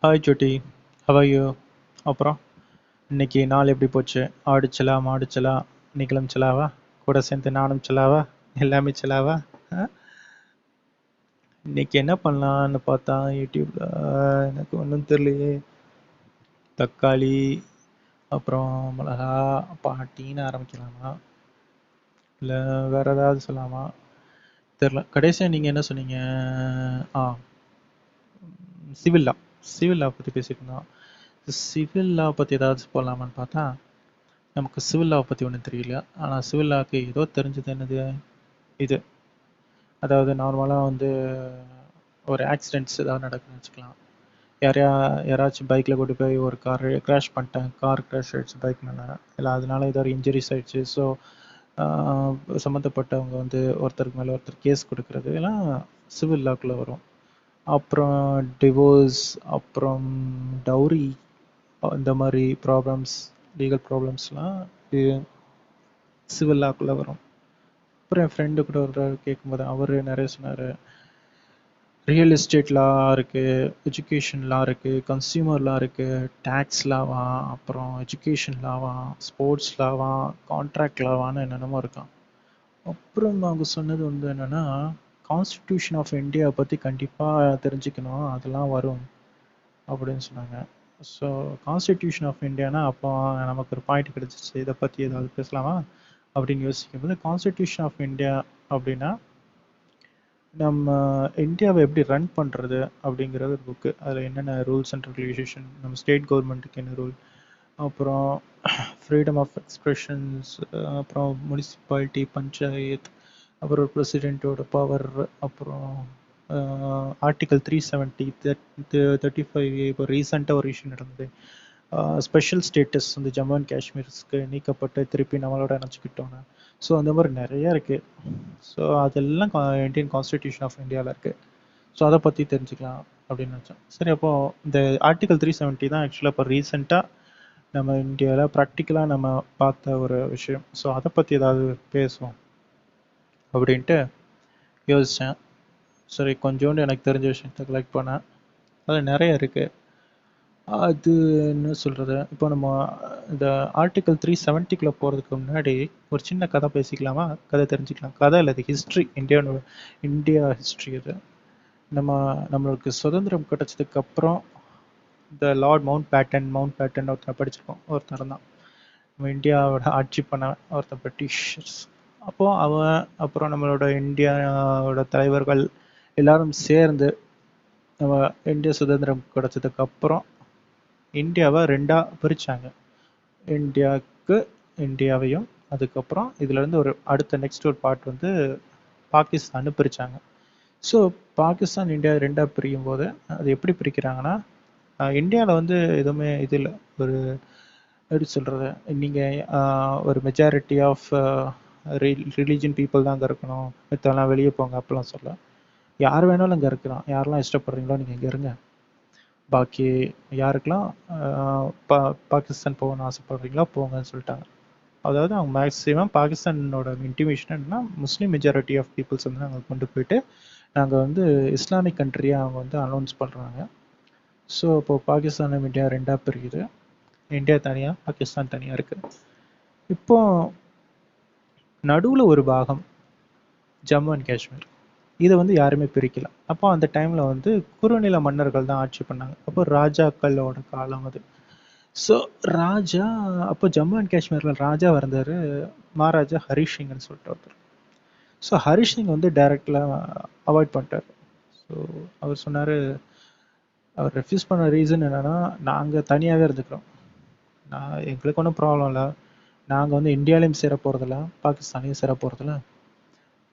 Hi Jyoti, how are you? அப்புறம் இன்னைக்கு நாள் எப்படி போச்சு? ஆடுச்சலா மாடுச்சலா நீங்களும் செலாவா? கூட சேர்ந்து நானும் செலாவா? எல்லாமே செலாவா? ஆ? இன்னைக்கு என்ன பண்ணலான்னு பார்த்தா யூடியூப்ல எனக்கு ஒன்றும் தெரியலையே. தக்காளி, அப்புறம் மிளகா, பாட்டின்னு ஆரம்பிக்கலாமா, இல்லை வேற ஏதாவது சொல்லலாமா? தெரில. கடைசியாக நீங்கள் என்ன சொன்னீங்க? ஆ, சிவில் லா. சிவில் லா பற்றி பேசிட்டு இருந்தோம். சிவில் லா பற்றி ஏதாவது போடலாமான்னு பார்த்தா நமக்கு சிவில் லாவை பற்றி ஒன்றும் தெரியல. ஆனால் சிவில் லாவுக்கு ஏதோ தெரிஞ்சது என்னது, இது அதாவது நார்மலாக வந்து ஒரு ஆக்சிடென்ட்ஸ் ஏதாவது நடக்குதுன்னு வச்சுக்கலாம். யாராச்சும் பைக்கில் கூட்டு போய் ஒரு கார் கிராஷ் பண்ணிட்டேன், கார் கிராஷ் ஆகிடுச்சு பைக் மேலே, இல்லை அதனால ஏதாவது இன்ஜுரிஸ் ஆகிடுச்சு. ஸோ சம்மந்தப்பட்டவங்க வந்து ஒருத்தருக்கு மேலே ஒருத்தர் கேஸ் கொடுக்கறது எல்லாம் சிவில் லாக்குள்ளே வரும். அப்புறம் டிவோர்ஸ், அப்புறம் டவுரி, இந்த மாதிரி ப்ராப்ளம்ஸ், லீகல் ப்ராப்ளம்ஸ்லாம் சிவில் லாக்குள்ளே வரும். அப்புறம் என் ஃப்ரெண்டு கூட ஒரு கேட்கும்போது அவர் நிறைய சொன்னார். ரியல் எஸ்டேட் லா இருக்குது, எஜுகேஷன் லா இருக்குது, கன்சியூமர் லா இருக்குது, டேக்ஸ் லாவா, அப்புறம் எஜுகேஷன் லாவா, ஸ்போர்ட்ஸ் லாவா, கான்ட்ராக்ட் லாவான்னு என்னென்னமோ இருக்கான். அப்புறம் அவங்க சொன்னது வந்து என்னென்னா, கான்ஸ்டிடியூஷன் ஆஃப் இந்தியா பற்றி கண்டிப்பாக தெரிஞ்சுக்கணும், அதெல்லாம் வரும் அப்படின்னு சொன்னாங்க. ஸோ கான்ஸ்டிடியூஷன் ஆஃப் இந்தியானா அப்போ நமக்கு ஒரு பாயிண்ட் கிடச்சிச்சு, இதை பற்றி ஏதாவது பேசலாமா அப்படின்னு யோசிக்கும்போது, கான்ஸ்டிடியூஷன் ஆஃப் இந்தியா அப்படின்னா நம்ம இந்தியாவை எப்படி ரன் பண்ணுறது அப்படிங்கிறது ஒரு புக்கு. அதில் என்னென்ன ரூல்ஸ் அண்ட் ரெகுலேஷன், நம்ம ஸ்டேட் கவர்மெண்ட்டுக்கு என்ன ரூல், அப்புறம் ஃப்ரீடம் ஆஃப் எக்ஸ்பிரஷன்ஸ், அப்புறம் முனிசிபாலிட்டி, பஞ்சாயத், அப்புறம் பிரசிடெண்ட்டோட பவர், அப்புறம் ஆர்டிகல் 370, 35A. இப்போ ரீசெண்டாக ஒரு இஷ்யூ நடந்தது, ஸ்பெஷல் ஸ்டேட்டஸ் வந்து ஜம்மு அண்ட் காஷ்மீர்ஸ்க்கு நீக்கப்பட்டு திருப்பி நம்மளோட நினச்சிக்கிட்டோன்னு. ஸோ அந்த மாதிரி நிறையா இருக்குது. ஸோ அதெல்லாம் இந்தியன் கான்ஸ்டிடியூஷன் ஆஃப் இந்தியாவில் இருக்குது. ஸோ அதை பற்றி தெரிஞ்சுக்கலாம் அப்படின்னு நினச்சேன். சரி, அப்போது இந்த ஆர்டிகல் 370 தான் ஆக்சுவலாக இப்போ ரீசெண்டாக நம்ம இந்தியாவில் ப்ராக்டிக்கலாக நம்ம பார்த்த ஒரு விஷயம். ஸோ அதை பற்றி ஏதாவது பேசுவோம் அப்படின்ட்டு யோசித்தேன். சரி, கொஞ்சோண்டு எனக்கு தெரிஞ்ச விஷயத்தை கலெக்ட் பண்ணேன். அதில் நிறைய இருக்குது. அது என்ன சொல்கிறது, இப்போ நம்ம இந்த ஆர்டிகல் 370க்குள்ளே போகிறதுக்கு முன்னாடி ஒரு சின்ன கதை பேசிக்கலாமா? கதை தெரிஞ்சுக்கலாம். கதை இல்லை, அது ஹிஸ்ட்ரி, இந்தியா ஹிஸ்ட்ரி. அது நம்மளுக்கு சுதந்திரம் கிடைச்சதுக்கப்புறம் இந்த லார்ட் மவுண்ட் பேட்டன் ஒருத்தர் படிச்சிருக்கோம், ஒருத்தர் தான் நம்ம இந்தியாவோட ஆட்சி பண்ண ஒருத்தர், பிரிட்டிஷர்ஸ். அப்போது அவன், அப்புறம் நம்மளோட இந்தியாவோட தலைவர்கள் எல்லாரும் சேர்ந்து நம்ம இந்திய சுதந்திரம் கிடைச்சதுக்கப்புறம் இந்தியாவை ரெண்டாக பிரித்தாங்க. இந்தியாவையும் அதுக்கப்புறம் இதுலேருந்து ஒரு அடுத்த நெக்ஸ்ட் ஒரு பார்ட் வந்து பாகிஸ்தான்னு பிரித்தாங்க. ஸோ பாகிஸ்தான் இந்தியா ரெண்டாக பிரியும் போது அது எப்படி பிரிக்கிறாங்கன்னா, இந்தியாவில் வந்து எதுவுமே இது இல்லை, ஒரு எப்படி சொல்கிறது, நீங்கள் ஒரு மெஜாரிட்டி ஆஃப் ரிலீஜன் பீப்புள் தான் அங்கே இருக்கணும், மற்றெல்லாம் வெளியே போங்க அப்பெல்லாம் சொல்ல. யார் வேணாலும் அங்கே இருக்கலாம், யாரெல்லாம் இஷ்டப்படுறீங்களோ நீங்கள் இங்கே இருங்க. பாக்கி யாருக்கெல்லாம் பாகிஸ்தான் போகணும்னு ஆசைப்படுறீங்களோ போங்கன்னு சொல்லிட்டாங்க. அதாவது அவங்க மேக்ஸிமம் பாகிஸ்தானோட இன்டிமேஷன் என்னன்னா, முஸ்லீம் மெஜாரிட்டி ஆஃப் பீப்புள்ஸ் வந்து நாங்கள் கொண்டு போயிட்டு நாங்கள் வந்து இஸ்லாமிக் கண்ட்ரியாக அவங்க வந்து அனௌன்ஸ் பண்ணுறாங்க. ஸோ இப்போது பாகிஸ்தான் இந்தியா ரெண்டாக பிரிக்குது. இந்தியா தனியாக, பாகிஸ்தான் தனியாக இருக்குது. இப்போ நடுவில் ஒரு பாகம் ஜம்மு அண்ட் காஷ்மீர், இதை வந்து யாருமே பிரிக்கல. அப்போ அந்த டைமில் வந்து குறுநில மன்னர்கள் தான் ஆட்சி பண்ணாங்க. அப்போ ராஜாக்களோட காலம் அது. ஸோ ராஜா, அப்போ ஜம்மு அண்ட் காஷ்மீரில் ராஜா இருந்தார், மகாராஜா ஹரி சிங்னு சொல்லிட்டு ஒருத்தர். ஸோ ஹரி சிங் வந்து டைரக்டாக அவாய்ட் பண்ணிட்டார். ஸோ அவர் சொன்னார், அவர் ரெஃப்யூஸ் பண்ண ரீசன் என்னென்னா, நாங்கள் தனியாகவே இருந்துக்கிறோம், எங்களுக்கு ஒன்றும் ப்ராப்ளம் இல்லை, நாங்கள் வந்து இந்தியாவிலையும் சேர போகிறதில்ல, பாகிஸ்தானையும் சேர போகிறதில்ல,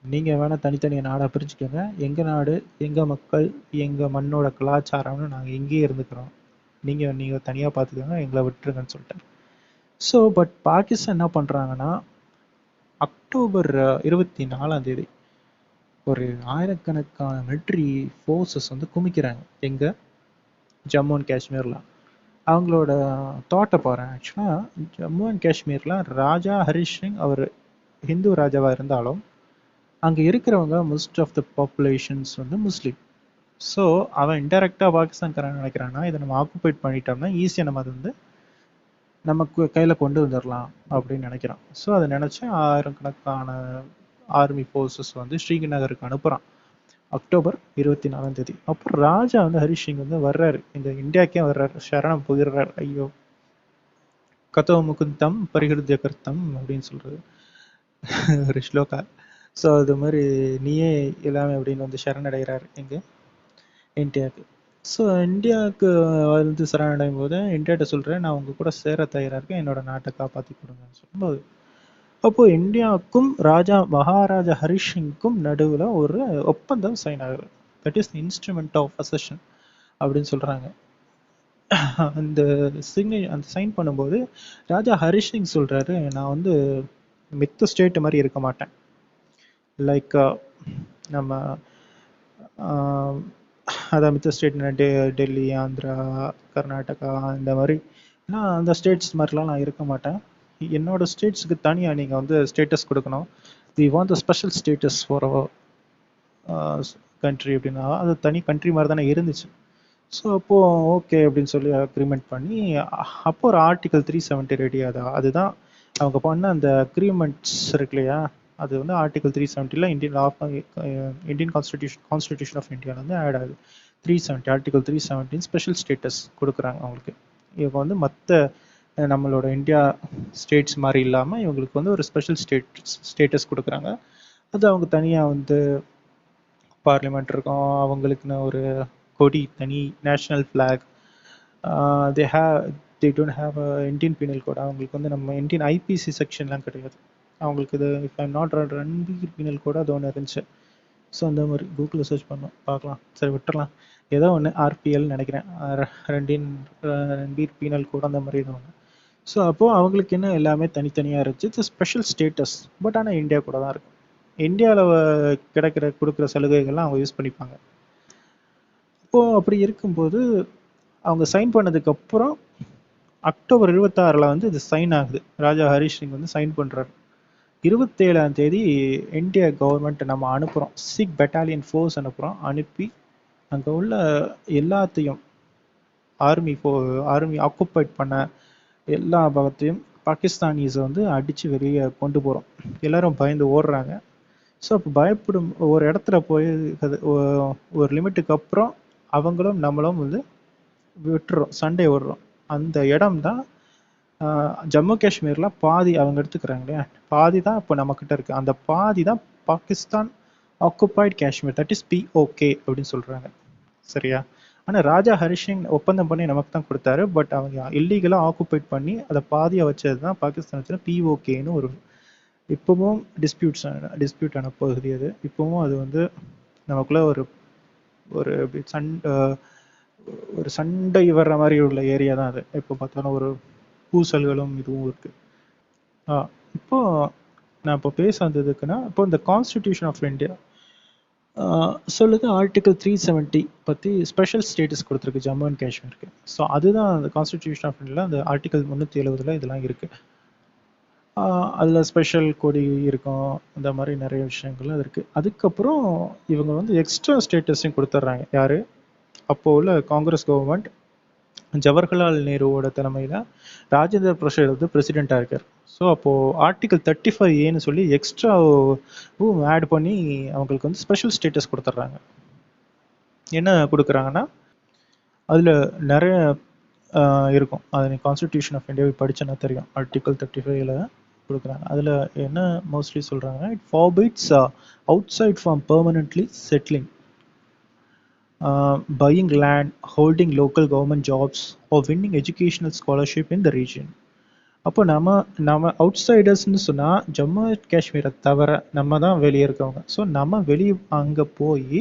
நீங்கள் வேணால் தனித்தனியாக நாடாக பிரிச்சுக்கோங்க, எங்கள் நாடு, எங்கள் மக்கள், எங்கள் மண்ணோட கலாச்சாரம்னு நாங்கள் இங்கேயே இருந்துக்கிறோம், நீங்கள் தனியாக பார்த்துக்கோங்க, எங்களை விட்டுருங்கன்னு சொல்லிட்டார். ஸோ பட் பாகிஸ்தான் என்ன பண்ணுறாங்கன்னா, அக்டோபர் 24 ஒரு ஆயிரக்கணக்கான மிலிட்ரி ஃபோர்ஸஸ் வந்து குமிக்கிறாங்க எங்கே, ஜம்மு அண்ட் காஷ்மீரில். அவங்களோட தாட்டை பாருங்க. ஆக்சுவலாக ஜம்மு அண்ட் காஷ்மீரில் ராஜா ஹரி சிங் அவர் ஹிந்து ராஜாவாக இருந்தாலும் அங்கே இருக்கிறவங்க மோஸ்ட் ஆஃப் த பாப்புலேஷன்ஸ் வந்து முஸ்லீம். ஸோ அவன் இன்டெரக்டாக பாகிஸ்தான்காரன் நினைக்கிறான்னா இதை நம்ம ஆக்குபைட் பண்ணிட்டோம்னா ஈஸியாக நம்ம அது வந்து நமக்கு கையில் கொண்டு வந்துடலாம் அப்படின்னு நினைக்கிறான். ஸோ அதை நினச்சி ஆயிரக்கணக்கான ஆர்மி ஃபோர்ஸஸ் வந்து ஸ்ரீநகருக்கு அனுப்புகிறான் அக்டோபர் 24 அப்புறம் ராஜா வந்து ஹரிஷ் சிங் வந்து வர்றாரு, இந்த இந்தியாக்கே வர்றாரு, சரணம் போயிடுறாரு. ஐயோ கதோ முகுந்தம் பரிகிருத்திய கர்த்தம் அப்படின்னு சொல்றது ஒரு ஸ்லோகா. ஸோ அது மாதிரி நீயே எல்லாமே அப்படின்னு வந்து சரணடைகிறாரு எங்க இந்தியாவுக்கு. ஸோ இந்தியாவுக்கு வந்து சரணடையும் போது இந்தியாட்ட சொல்கிறேன், நான் உங்கள் கூட சேர தயாராக இருக்கேன், என்னோட நாட்டை காப்பாற்றி கொடுங்கன்னு சொல்லும்போது அப்போது இந்தியாவுக்கும் மகாராஜா ஹரிஷ் சிங்க்கும் நடுவில் ஒரு ஒப்பந்தம் சைன் ஆகுது. That is instrument of accession அப்படின்னு சொல்கிறாங்க. அந்த அந்த சைன் பண்ணும்போது ராஜா ஹரிஷ் சிங் சொல்கிறாரு, நான் வந்து மித்த ஸ்டேட் மாதிரி இருக்க மாட்டேன். லைக் நம்ம அதான் மித்த ஸ்டேட் டெல்லி, ஆந்திரா, கர்நாடகா இந்த மாதிரி நான் அந்த ஸ்டேட்ஸ் மாதிரிலாம் நான் இருக்க மாட்டேன். என்னோட ஸ்டேட்ஸுக்கு தனியாக நீங்கள் வந்து ஸ்டேட்டஸ் கொடுக்கணும். We want the special status for our country அப்படின்னா அது தனி கண்ட்ரி மாதிரி தானே இருந்துச்சு. ஸோ அப்போது ஓகே அப்படின்னு சொல்லி அக்ரிமெண்ட் பண்ணி அப்போ ஒரு ஆர்டிகல் 370 ரெடி. அதுதான் அவங்க பண்ண அந்த அக்ரிமெண்ட்ஸ் இருக்கு இல்லையா, அது வந்து ஆர்டிகல் 370 இந்தியன் கான்ஸ்டிடியூஷன் ஆஃப் இந்தியாவில் வந்து ஆட் ஆகுது. 370 ஆர்டிகல் 370 ஸ்பெஷல் ஸ்டேட்டஸ் கொடுக்குறாங்க அவங்களுக்கு. இவங்க வந்து மற்ற நம்மளோட இந்தியா ஸ்டேட்ஸ் மாதிரி இல்லாமல் இவங்களுக்கு வந்து ஒரு ஸ்பெஷல் ஸ்டேட்டஸ் கொடுக்குறாங்க. அது அவங்க தனியாக வந்து பார்லிமெண்ட் இருக்கும், அவங்களுக்குன்னு ஒரு கொடி, தனி national flag, they don't have Indian penal code. அவங்களுக்கு வந்து நம்ம இந்தியன் ஐபிசி செக்ஷன்லாம் கிடையாது அவங்களுக்கு. இது if I'm not Ranbir penal code அது ஒன்று இருந்துச்சு. ஸோ அந்த மாதிரி கூகுளில் சர்ச் பண்ணோம், பார்க்கலாம், சரி விட்டுறலாம். ஏதோ ஒன்று ஆர்பிஎல் நினைக்கிறேன், ரன்பீர் பீனல் கோட் அந்த மாதிரி ஏதோ ஒன்று. ஸோ அப்போது அவங்களுக்கு என்ன எல்லாமே தனித்தனியாக இருந்துச்சு. It's special status. பட் ஆனால் இந்தியா கூட தான் இருக்கும். இந்தியாவில் கொடுக்குற சலுகைகள்லாம் அவங்க யூஸ் பண்ணிப்பாங்க. இப்போது அப்படி இருக்கும்போது அவங்க சைன் பண்ணதுக்கப்புறம் அக்டோபர் 26 வந்து இது சைன் ஆகுது. ராஜா ஹரிஷ் சிங் வந்து சைன் பண்ணுறாரு. 27 இந்திய கவர்மெண்ட் நம்ம அனுப்புகிறோம், சிக் பெட்டாலியன் ஃபோர்ஸ் அனுப்புகிறோம். அனுப்பி அங்கே உள்ள எல்லாத்தையும் ஆர்மி ஆக்குபைட் பண்ண எல்லா பாகத்தையும் பாகிஸ்தானிஸை வந்து அடித்து வெளியே கொண்டு போகிறோம். எல்லாரும் பயந்து ஓடுறாங்க. ஸோ அப்போ பயப்படும் ஒரு இடத்துல போய் ஒரு லிமிட்டுக்கு அப்புறம் அவங்களும் நம்மளும் வந்து விட்டுறோம், சண்டை ஓடுறோம். அந்த இடம் தான் ஜம்மு காஷ்மீரில் பாதி அவங்க எடுத்துக்கிறாங்க இல்லையா, பாதி தான் இப்போ நம்மக்கிட்ட இருக்குது. அந்த பாதி தான் Pakistan occupied Kashmir, that is PoK அப்படின்னு சொல்கிறாங்க. சரியா? ஆனால் ராஜா ஹரிஷ் சிங் ஒப்பந்தம் பண்ணி நமக்கு தான் கொடுத்தாரு. பட் அவங்க இல்லீகலாக ஆக்குபைட் பண்ணி அதை பாதியாக வச்சது தான் பாகிஸ்தான் வச்சு பிஓகேன்னு ஒரு இப்போவும் டிஸ்பியூட் ஆன பகுதி அது. இப்போவும் அது வந்து நமக்குள்ளே ஒரு ஒரு ஒரு சண்டை வர்ற மாதிரி உள்ள ஏரியா தான் அது. இப்போ பார்த்தாலும் ஒரு பூசல்களும் இதுவும் இருக்குது. இப்போ நான் இப்போ பேச வந்ததுக்குன்னா, இப்போ இந்த கான்ஸ்டிடியூஷன் ஆஃப் இந்தியா சொல்லுது ஆர்டிகல் 370 பற்றி ஸ்பெஷல் ஸ்டேட்டஸ் கொடுத்துருக்கு ஜம்மு அண்ட் காஷ்மீருக்கு. ஸோ அதுதான் அந்த கான்ஸ்டிடியூஷன் ஆஃப் இந்தியாவில் அந்த ஆர்டிகல் 370 இதெல்லாம் இருக்குது. அதில் ஸ்பெஷல் கொடி இருக்கும், இந்த மாதிரி நிறைய விஷயங்கள் அது இருக்குது. அதுக்கப்புறம் இவங்க வந்து எக்ஸ்ட்ரா ஸ்டேட்டஸையும் கொடுத்துட்றாங்க. யார்? அப்போ உள்ள காங்கிரஸ் கவர்மெண்ட் ஜவஹர்லால் நேருவோட தலைமையில் ராஜேந்திர பிரசாத் வந்து பிரசிடெண்ட்டாக இருக்கார். ஸோ அப்போது ஆர்டிகல் 35A சொல்லி எக்ஸ்ட்ரா ஆட் பண்ணி அவங்களுக்கு வந்து ஸ்பெஷல் ஸ்டேட்டஸ் கொடுத்துட்றாங்க. என்ன கொடுக்குறாங்கன்னா அதில் நிறைய இருக்கும். அது நீ கான்ஸ்டிடியூஷன் ஆஃப் இந்தியாவை படித்தேன்னா தெரியும். ஆர்டிகல் 35ல கொடுக்குறாங்க. அதில் என்ன மோஸ்ட்லி சொல்கிறாங்கன்னா, it forbids outside from permanently settling, buying land, holding local government jobs or winning educational scholarship in the region. அப்போ நம்ம அவுட்சைடர்ஸ்னு சொன்னால் ஜம்மு காஷ்மீரை தவிர நம்ம தான் வெளியே இருக்கவங்க. ஸோ நம்ம வெளியே அங்கே போய்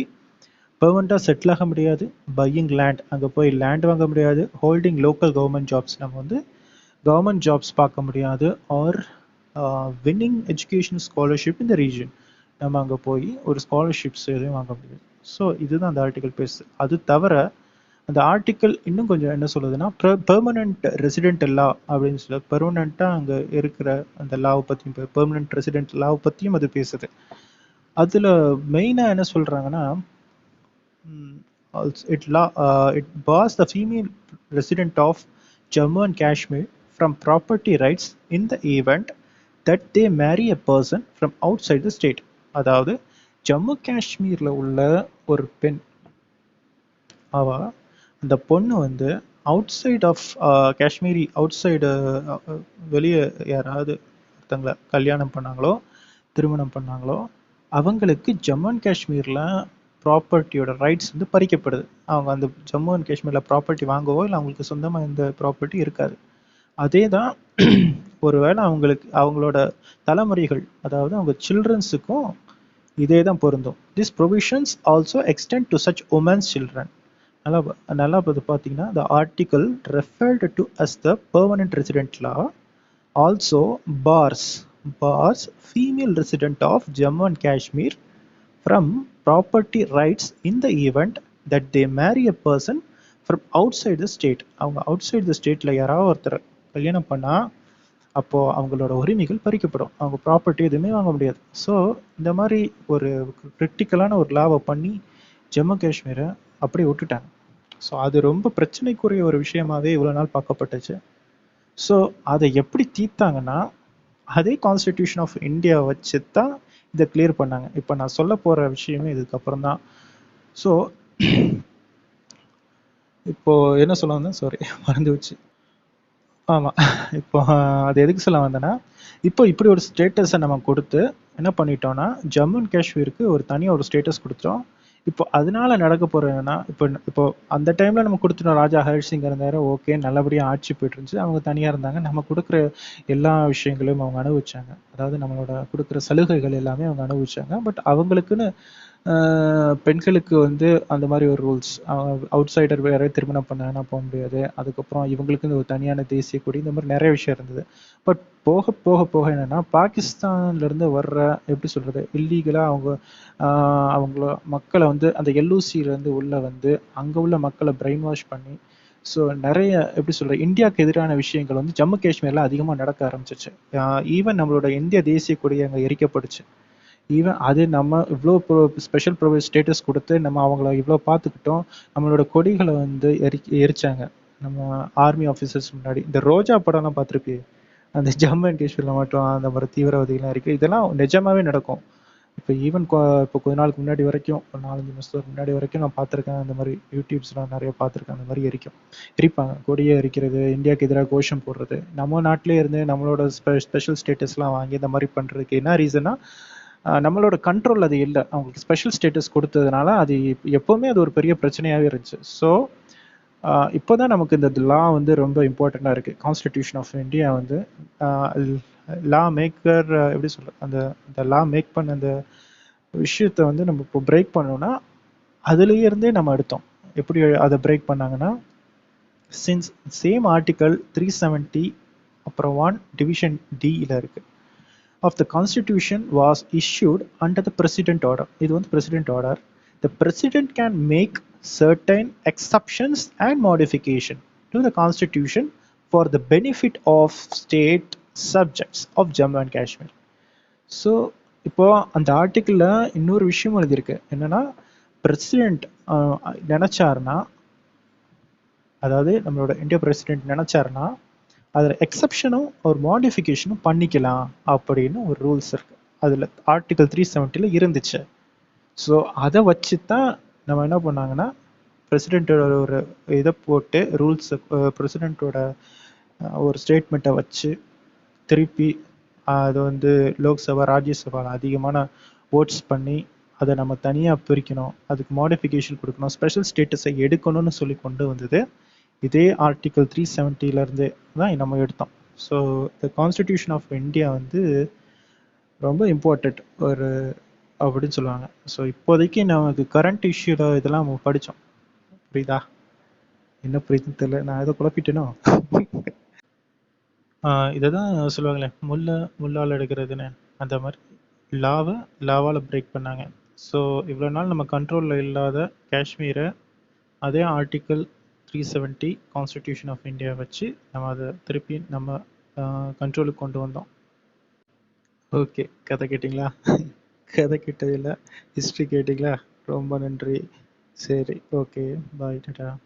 பெர்மனண்ட்டாக செட்டில் ஆக முடியாது. பையிங் லேண்ட், அங்கே போய் லேண்ட் வாங்க முடியாது. ஹோல்டிங் லோக்கல் கவர்மெண்ட் ஜாப்ஸ், நம்ம வந்து கவர்மெண்ட் ஜாப்ஸ் பார்க்க முடியாது. ஆர் வின்னிங் எஜுகேஷன் ஸ்காலர்ஷிப் இந்த ரீஜன், நம்ம அங்கே போய் ஒரு ஸ்காலர்ஷிப்ஸ் எதுவும் வாங்க முடியாது. ஸோ இதுதான் அந்த ஆர்டிக்கல் பேசுது. அது தவிர அந்த ஆர்டிக்கல் இன்னும் கொஞ்சம் என்ன சொல்லுதுன்னா, பெர்மனண்ட் ரெசிடென்ட் லா அப்படின்னு சொல்லி பெர்மனண்ட்டாக அங்கே இருக்கிற அந்த லாவை பற்றியும் பெர்மனண்ட் ரெசிடென்ட் லாவை பற்றியும் அது பேசுது. அதில் மெயினாக என்ன சொல்கிறாங்கன்னா, also it bars the female resident of Jammu and Kashmir from property rights in the event that they marry a person from outside the state. அதாவது ஜம்மு காஷ்மீர்ல உள்ள ஒரு பெண், அவ அந்த பொண்ணு வந்து outside of Kashmiri outside வெளியே யாராவது ஒருத்தங்களை கல்யாணம் பண்ணாங்களோ திருமணம் பண்ணாங்களோ அவங்களுக்கு ஜம்மு அண்ட் காஷ்மீரில் ப்ராப்பர்ட்டியோட ரைட்ஸ் வந்து பறிக்கப்படுது. அவங்க அந்த ஜம்மு அண்ட் காஷ்மீரில் ப்ராப்பர்ட்டி வாங்கவோ இல்லை அவங்களுக்கு சொந்தமாக எந்த ப்ராப்பர்ட்டி இருக்காது. அதே தான் ஒருவேளை அவங்களுக்கு அவங்களோட தலைமுறைகள், அதாவது அவங்க சில்ட்ரன்ஸுக்கும் இதே தான் பொருந்தும். This provisions also extend to such women's children. நல்லா நல்லா பார்த்தீங்கன்னா the article referred to as the permanent resident law also bars female resident of Jammu and Kashmir from property rights in the event that they marry a person from outside the state. அவங்க outside the stateல யாராவது ஒருத்தர் கல்யாணம் பண்ணா அப்போ அவங்களோட உரிமைகள் பறிக்கப்படும், அவங்க property எதுவுமே வாங்க முடியாது. ஸோ இந்த மாதிரி ஒரு கிரிட்டிக்கலான ஒரு லாவை பண்ணி ஜம்மு காஷ்மீரை அப்படியே விட்டுட்டாங்க. ஸோ அது ரொம்ப பிரச்சனைக்குரிய ஒரு விஷயமாவே இவ்வளோ நாள் பார்க்கப்பட்டுச்சு. ஸோ அதை எப்படி தீர்த்தாங்கன்னா அதே கான்ஸ்டிடியூஷன் ஆஃப் இந்தியா வச்சு தான் இதை கிளியர் பண்ணாங்க. இப்போ நான் சொல்ல போகிற விஷயமே இதுக்கப்புறம் தான். ஸோ இப்போ என்ன சொல்ல வந்தேன், சாரி மறந்து வச்சு. ஆமாம், இப்போ அது எதுக்கு சொல்ல வந்தேன்னா, இப்போ இப்படி ஒரு ஸ்டேட்டஸை நம்ம கொடுத்து என்ன பண்ணிட்டோம்னா ஜம்மு அண்ட் காஷ்மீருக்கு ஒரு தனியாக ஒரு ஸ்டேட்டஸ் கொடுத்தோம். இப்போ அதனால நடக்க போகிறது என்னன்னா, இப்போ அந்த டைமில் நம்ம கொடுத்துட்டோம், ராஜா ஹரி சிங் இருந்தார், ஓகே நல்லபடியாக ஆட்சி போயிட்டு இருந்துச்சு, அவங்க தனியாக இருந்தாங்க, நம்ம கொடுக்குற எல்லா விஷயங்களையும் அவங்க அனுபவிச்சாங்க, அதாவது நம்மளோட கொடுக்குற சலுகைகள் எல்லாமே அவங்க அனுபவிச்சாங்க. பட் அவங்களுக்குன்னு பெண்களுக்கு வந்து அந்த மாதிரி ஒரு ரூல்ஸ், அவுட் சைடர் வேற திருமணம் பண்ணாங்கன்னா போக முடியாது, அதுக்கப்புறம் இவங்களுக்குன்னு ஒரு தனியான தேசிய கொடி, இந்த மாதிரி நிறைய விஷயம் இருந்தது. பட் போக போக போக என்னன்னா பாகிஸ்தான்லேருந்து வர்ற எப்படி சொல்கிறது இல்லீகலாக அவங்கள மக்களை வந்து அந்த எல்ஓசியிலேருந்து உள்ள வந்து அங்கே உள்ள மக்களை பிரெயின் வாஷ் பண்ணி, ஸோ நிறைய எப்படி சொல்கிறது இந்தியாவுக்கு எதிரான விஷயங்கள் வந்து ஜம்மு காஷ்மீரில் அதிகமாக நடக்க ஆரம்பிச்சிச்சு. ஈவன் நம்மளோட இந்திய தேசிய கொடி அங்கே எரிக்கப்படுச்சு. ஈவன் அது நம்ம இவ்வளோ ஸ்பெஷல் ப்ரொவைஸ் ஸ்டேட்டஸ் கொடுத்து நம்ம அவங்கள இவ்வளோ பார்த்துக்கிட்டோம், நம்மளோட கொடிகளை வந்து எரிச்சாங்க நம்ம ஆர்மி ஆஃபீஸர்ஸ் முன்னாடி. இந்த ரோஜா படம்லாம் பார்த்துருப்பீங்க, அந்த ஜம்மு அண்ட் காஷ்மீரில் மட்டும் அந்த மாதிரி தீவிரவாதிகள்லாம் இருக்குது, இதெல்லாம் நிஜமாவே நடக்கும். இப்போ ஈவன் இப்போ கொஞ்ச நாளுக்கு முன்னாடி வரைக்கும், ஒரு 4-5 மாதத்துக்கு முன்னாடி வரைக்கும் நான் பார்த்துருக்கேன், அந்த மாதிரி யூடியூப்ஸ்லாம் நிறைய பார்த்துருக்கேன், அந்த மாதிரி எரிப்பாங்க, கொடியை எரிக்கிறது, இந்தியாவுக்கு எதிராக கோஷம் போடுறது. நம்ம நாட்டிலே இருந்து நம்மளோட ஸ்பெஷல் ஸ்டேட்டஸ்லாம் வாங்கி இந்த மாதிரி பண்ணுறதுக்கு என்ன ரீசன்னா, நம்மளோட கண்ட்ரோல் அது இல்லை, அவங்களுக்கு ஸ்பெஷல் ஸ்டேட்டஸ் கொடுத்ததுனால அது எப்போவுமே அது ஒரு பெரிய பிரச்சனையாகவே இருந்துச்சு. ஸோ இப்போ தான் நமக்கு இந்த லா வந்து ரொம்ப இம்பார்ட்டண்ட்டாக இருக்குது. கான்ஸ்டிடியூஷன் ஆஃப் இந்தியா வந்து லா மேக்கர் எப்படி சொல்கிறது, அந்த லா மேக் பண்ண அந்த விஷயத்தை வந்து நம்ம இப்போ பிரேக் பண்ணோம்னா அதுலேயே இருந்தே நம்ம எடுத்தோம். எப்படி அதை பிரேக் பண்ணாங்கன்னா, சின்ஸ் சேம் ஆர்டிக்கல் 370 அப்புறம் 1 டிவிஷன் டியில் இருக்குது of the constitution was issued under the president order. இது வந்து president order. The president can make certain exceptions and modification to the constitution for the benefit of state subjects of Jammu and Kashmir. So இப்போ அந்த ஆர்டிக்கிளில் இன்னொரு விஷயம் எழுதியிருக்கு என்னன்னா, president நினைச்சாருன்னா, அதாவது நம்மளோட இந்தியா பிரசிடென்ட் நினைச்சாருன்னா அதில் எக்ஸப்ஷனும் ஒரு மாடிஃபிகேஷனும் பண்ணிக்கலாம் அப்படின்னு ஒரு ரூல்ஸ் இருக்குது, அதில் ஆர்டிகல் 370 இருந்துச்சு. ஸோ அதை வச்சு தான் நம்ம என்ன பண்ணாங்கன்னா பிரசிடெண்ட்டோட ஒரு இதை போட்டு ரூல்ஸை பிரசிடெண்ட்டோட ஒரு ஸ்டேட்மெண்ட்டை வச்சு திருப்பி அதை வந்து லோக்சபா ராஜ்யசபாவில் அதிகமான ஓட்ஸ் பண்ணி அதை நம்ம தனியாக பிரிக்கணும், அதுக்கு மாடிஃபிகேஷன் கொடுக்கணும், ஸ்பெஷல் ஸ்டேட்டஸை எடுக்கணும்னு சொல்லி கொண்டு வந்தது இதே ஆர்டிகல் 370 தான் நம்ம எடுத்தோம். So the constitution of India வந்து ரொம்ப இம்பார்ட்டண்ட் ஒரு அப்படின்னு சொல்லுவாங்க. ஸோ இப்போதைக்கு நமக்கு கரண்ட் இஷ்யூவில் இதெல்லாம் நம்ம படித்தோம். புரியுதா? என்ன புரியுதுன்னு தெரியல, நான் எதோ குழப்பிட்டேனோ. இதை தான் சொல்லுவாங்களே முள்ளால் எடுக்கிறதுன்னு, அந்த மாதிரி லாவால் பிரேக் பண்ணாங்க. ஸோ இவ்வளோ நாள் நம்ம கண்ட்ரோலில் இல்லாத காஷ்மீரை அதே ஆர்டிக்கல் 370 கான்ஸ்டிடியூஷன் ஆஃப் இந்தியா வச்சு நம்ம அதை திருப்பி நம்ம கண்ட்ரோலுக்கு கொண்டு வந்தோம். ஓகே, கதை கேட்டிங்களா? கதை கேட்டதில்லை, ஹிஸ்ட்ரி கேட்டிங்களா? ரொம்ப நன்றி. சரி, ஓகே. பாய், டாடா.